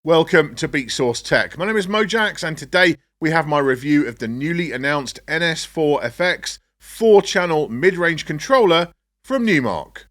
Welcome to Beatsource Tech. My name is Mojaxx and today we have my review of the newly announced NS4FX 4-channel mid-range controller from Numark.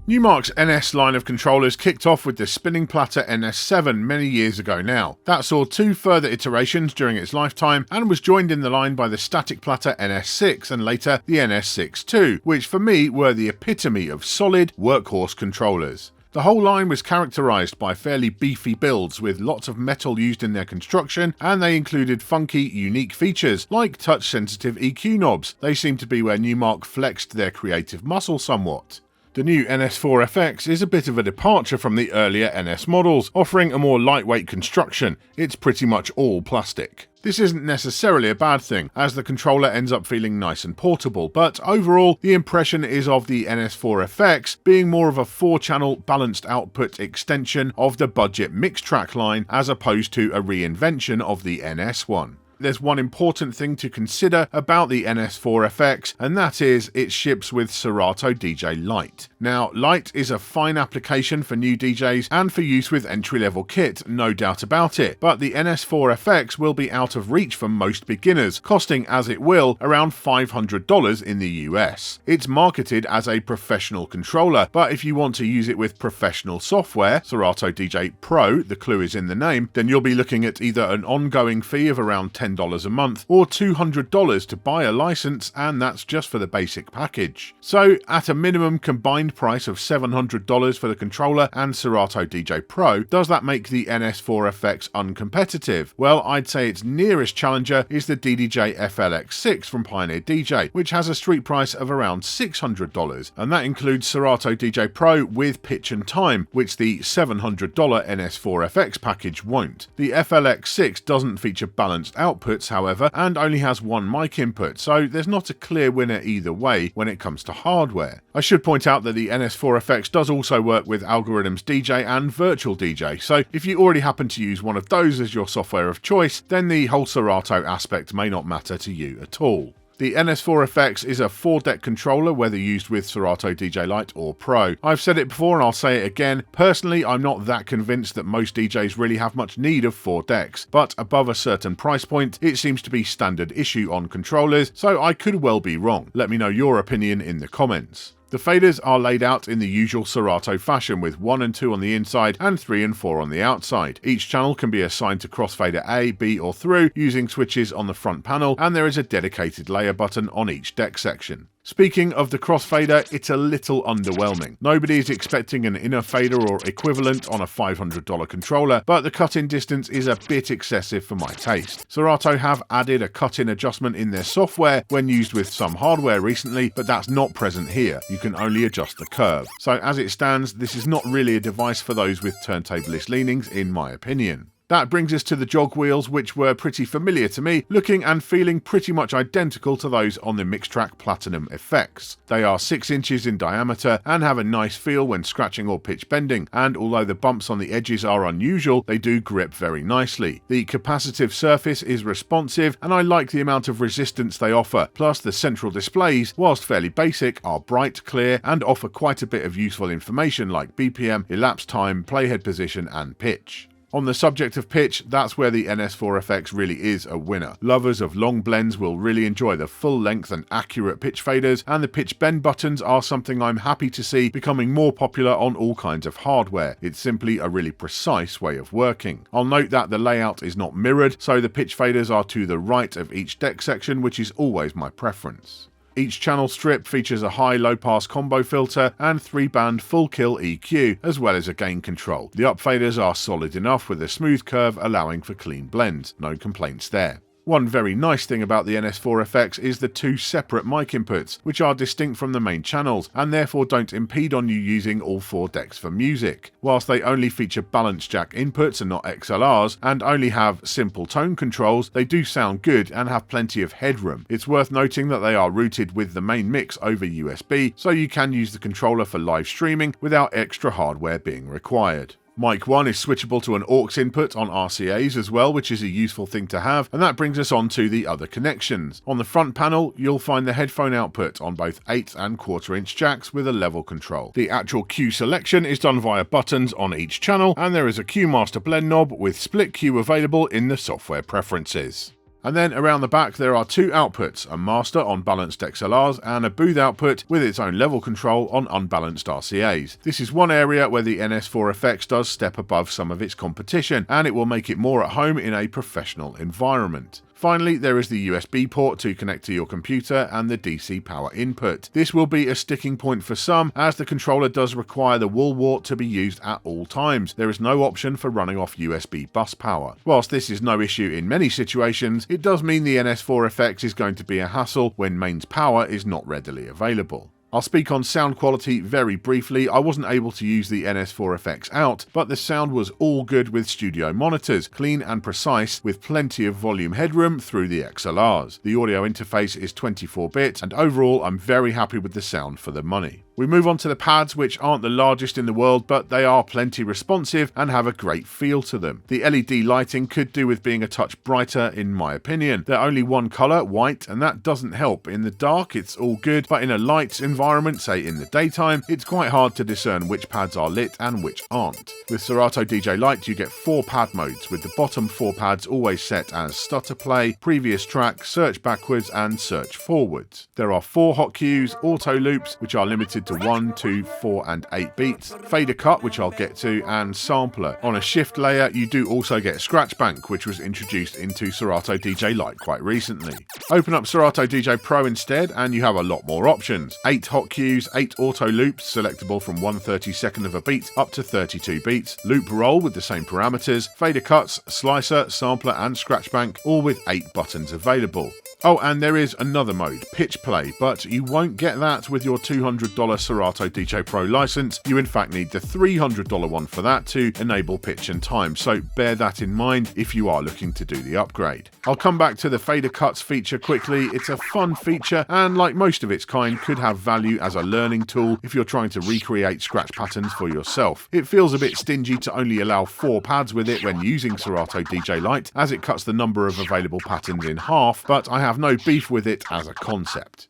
Numark's NS line of controllers kicked off with the spinning platter NS7 many years ago now. That saw 2 further iterations during its lifetime and was joined in the line by the static platter NS6 and later the NS6 too, which for me were the epitome of solid workhorse controllers. The whole line was characterised by fairly beefy builds with lots of metal used in their construction, and they included funky, unique features like touch-sensitive EQ knobs. They seem to be where Numark flexed their creative muscle somewhat. The new NS4FX is a bit of a departure from the earlier NS models, offering a more lightweight construction. It's pretty much all plastic. This isn't necessarily a bad thing, as the controller ends up feeling nice and portable, but overall the impression is of the NS4FX being more of a 4-channel balanced output extension of the budget mix track line as opposed to a reinvention of the NS one. There's one important thing to consider about the NS4FX, and that is it ships with Serato DJ Lite. Now, Lite is a fine application for new DJs and for use with entry-level kit, no doubt about it, but the NS4FX will be out of reach for most beginners, costing as it will around $500 in the US. It's marketed as a professional controller, but if you want to use it with professional software, Serato DJ Pro, the clue is in the name, then you'll be looking at either an ongoing fee of around $10 a month or $200 to buy a license, and that's just for the basic package. So at a minimum combined price of $700 for the controller and Serato DJ Pro, does that make the NS4FX uncompetitive? Well, I'd say its nearest challenger is the DDJ FLX6 from Pioneer DJ, which has a street price of around $600, and that includes Serato DJ Pro with pitch and time, which the $700 NS4FX package won't. The FLX6 doesn't feature balanced outputs, however, and only has one mic input, so there's not a clear winner either way when it comes to hardware. I should point out that the NS4FX does also work with Algorithms DJ and Virtual DJ, so if you already happen to use one of those as your software of choice, then the whole Serato aspect may not matter to you at all. The NS4FX is a 4-deck controller, whether used with Serato DJ Lite or Pro. I've said it before and I'll say it again, personally I'm not that convinced that most DJs really have much need of 4 decks, but above a certain price point it seems to be standard issue on controllers, so I could well be wrong. Let me know your opinion in the comments. The faders are laid out in the usual Serato fashion with 1 and 2 on the inside and 3 and 4 on the outside. Each channel can be assigned to Crossfader A, B or through using switches on the front panel, and there is a dedicated layer button on each deck section. Speaking of the crossfader, it's a little underwhelming. Nobody is expecting an inner fader or equivalent on a $500 controller, but the cut-in distance is a bit excessive for my taste. Serato have added a cut-in adjustment in their software when used with some hardware recently, but that's not present here. You can only adjust the curve. So as it stands, this is not really a device for those with turntablist leanings, in my opinion. That brings us to the Jog Wheels, which were pretty familiar to me, looking and feeling pretty much identical to those on the Mixtrack Platinum FX. They are 6 inches in diameter and have a nice feel when scratching or pitch bending, and although the bumps on the edges are unusual, they do grip very nicely. The capacitive surface is responsive, and I like the amount of resistance they offer, plus the central displays, whilst fairly basic, are bright, clear, and offer quite a bit of useful information like BPM, elapsed time, playhead position, and pitch. On the subject of pitch, that's where the NS4FX really is a winner. Lovers of long blends will really enjoy the full length and accurate pitch faders, and the pitch bend buttons are something I'm happy to see becoming more popular on all kinds of hardware. It's simply a really precise way of working. I'll note that the layout is not mirrored, so the pitch faders are to the right of each deck section, which is always my preference. Each channel strip features a high-low pass combo filter and 3-band full kill EQ, as well as a gain control. The up faders are solid enough with a smooth curve allowing for clean blends. No complaints there. One very nice thing about the NS4FX is the 2 separate mic inputs, which are distinct from the main channels and therefore don't impede on you using all 4 decks for music. Whilst they only feature balance jack inputs and not XLRs, and only have simple tone controls, they do sound good and have plenty of headroom. It's worth noting that they are routed with the main mix over USB, so you can use the controller for live streaming without extra hardware being required. Mic 1 is switchable to an aux input on RCAs as well, which is a useful thing to have, and that brings us on to the other connections. On the front panel, you'll find the headphone output on both 8 and 1/4 inch jacks with a level control. The actual cue selection is done via buttons on each channel, and there is a cue master blend knob with split cue available in the software preferences. And then around the back there are 2 outputs, a master on balanced XLRs and a booth output with its own level control on unbalanced RCAs. This is one area where the NS4FX does step above some of its competition, and it will make it more at home in a professional environment. Finally, there is the USB port to connect to your computer and the DC power input. This will be a sticking point for some, as the controller does require the wool wart to be used at all times. There is no option for running off USB bus power. Whilst this is no issue in many situations, it does mean the NS4FX is going to be a hassle when mains power is not readily available. I'll speak on sound quality very briefly. I wasn't able to use the NS4FX out, but the sound was all good with studio monitors, clean and precise with plenty of volume headroom through the XLRs. The audio interface is 24-bit, and overall I'm very happy with the sound for the money. We move on to the pads, which aren't the largest in the world, but they are plenty responsive and have a great feel to them. The LED lighting could do with being a touch brighter in my opinion. They're only one colour, white, and that doesn't help. In the dark it's all good, but in a light environment, say in the daytime, it's quite hard to discern which pads are lit and which aren't. With Serato DJ Lite you get 4 pad modes, with the bottom 4 pads always set as stutter play, previous track, search backwards and search forwards. There are 4 hot cues, auto loops, which are limited to 1, 2, 4 and 8 beats, fader cut, which I'll get to, and sampler. On a shift layer you do also get scratch bank, which was introduced into Serato DJ Lite quite recently. Open up Serato DJ Pro instead and you have a lot more options. 8 hot cues, 8 auto loops selectable from 1/32 of a beat up to 32 beats, loop roll with the same parameters, fader cuts, slicer, sampler and scratch bank, all with 8 buttons available. Oh, and there is another mode, pitch play, but you won't get that with your $200 Serato DJ Pro license. You in fact need the $300 one for that to enable pitch and time, so bear that in mind if you are looking to do the upgrade. I'll come back to the fader cuts feature quickly. It's a fun feature and, like most of its kind, could have value as a learning tool if you're trying to recreate scratch patterns for yourself. It feels a bit stingy to only allow 4 pads with it when using Serato DJ Lite, as it cuts the number of available patterns in half, but I have no beef with it as a concept.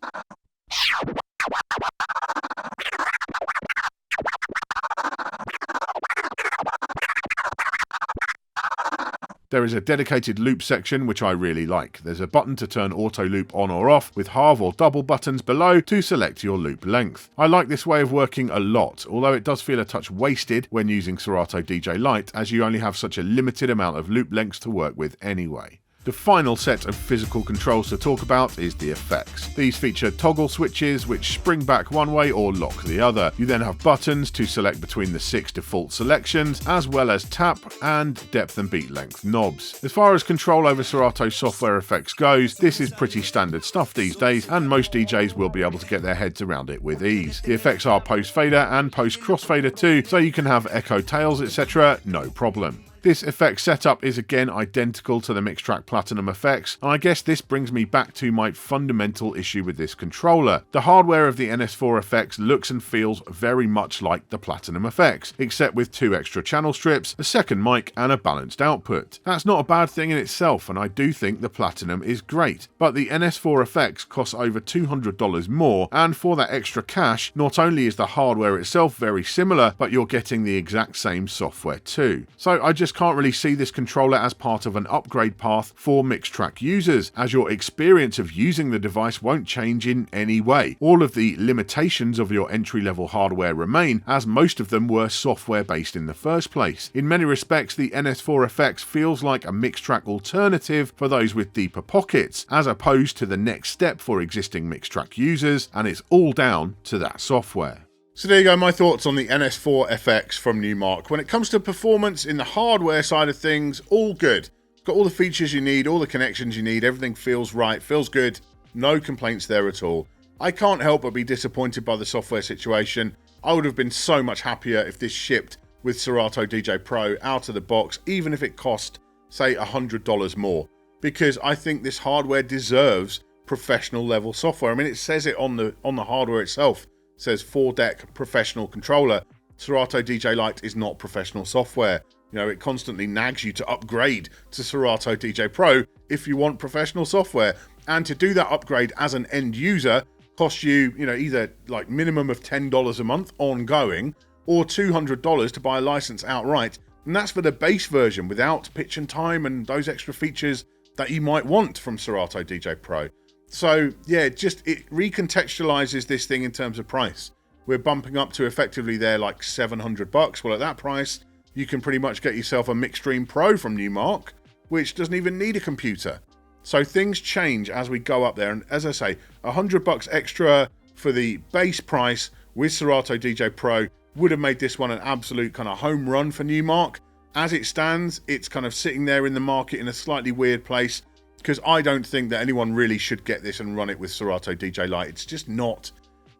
There is a dedicated loop section which I really like. There's a button to turn auto loop on or off with half or double buttons below to select your loop length. I like this way of working a lot, although it does feel a touch wasted when using Serato DJ Lite, as you only have such a limited amount of loop lengths to work with anyway. The final set of physical controls to talk about is the effects. These feature toggle switches which spring back one way or lock the other. You then have buttons to select between the 6 default selections, as well as tap and depth and beat length knobs. As far as control over Serato software effects goes, this is pretty standard stuff these days, and most DJs will be able to get their heads around it with ease. The effects are post fader and post crossfader too, so you can have echo tails, etc. no problem. This effect setup is again identical to the Mixtrack Platinum effects, and I guess this brings me back to my fundamental issue with this controller. The hardware of the NS4FX looks and feels very much like the Platinum effects, except with 2 extra channel strips, a second mic and a balanced output. That's not a bad thing in itself, and I do think the Platinum is great, but the NS4FX costs over $200 more, and for that extra cash, not only is the hardware itself very similar, but you're getting the exact same software too. So I just can't really see this controller as part of an upgrade path for Mixtrack users, as your experience of using the device won't change in any way. All of the limitations of your entry-level hardware remain, as most of them were software based in the first place. In many respects, the NS4FX feels like a Mixtrack alternative for those with deeper pockets, as opposed to the next step for existing Mixtrack users, and it's all down to that software. So there you go, my thoughts on the NS4FX from Numark. When it comes to performance in the hardware side of things, all good. Got all the features you need, all the connections you need, everything feels right, feels good. No complaints there at all. I can't help but be disappointed by the software situation. I would have been so much happier if this shipped with Serato DJ Pro out of the box, even if it cost, say, $100 more. Because I think this hardware deserves professional level software. I mean, it says it on the hardware itself. Says 4-deck professional controller. Serato DJ Lite is not professional software. You know, it constantly nags you to upgrade to Serato DJ Pro if you want professional software. And to do that upgrade as an end user costs you, either like minimum of $10 a month ongoing or $200 to buy a license outright. And that's for the base version without pitch and time and those extra features that you might want from Serato DJ Pro. So yeah, it recontextualizes this thing in terms of price. We're bumping up to effectively there like $700. Well, at that price, you can pretty much get yourself a Mixstream Pro from Numark, which doesn't even need a computer. So things change as we go up there. And as I say, $100 extra for the base price with Serato DJ Pro would have made this one an absolute kind of home run for Numark. As it stands, it's kind of sitting there in the market in a slightly weird place, because I don't think that anyone really should get this and run it with Serato DJ Lite. It's just not,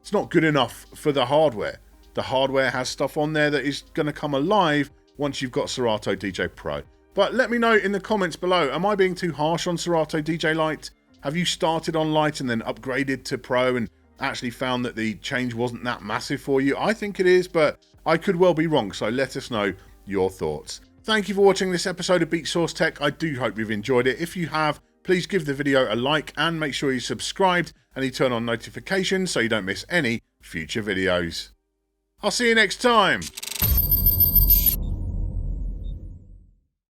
it's not good enough for the hardware. The hardware has stuff on there that is going to come alive once you've got Serato DJ Pro. But let me know in the comments below, am I being too harsh on Serato DJ Lite? Have you started on Lite and then upgraded to Pro and actually found that the change wasn't that massive for you? I think it is, but I could well be wrong, so let us know your thoughts. Thank you for watching this episode of Beatsource Tech. I do hope you've enjoyed it. If you have, please give the video a like and make sure you're subscribed and you turn on notifications so you don't miss any future videos. I'll see you next time.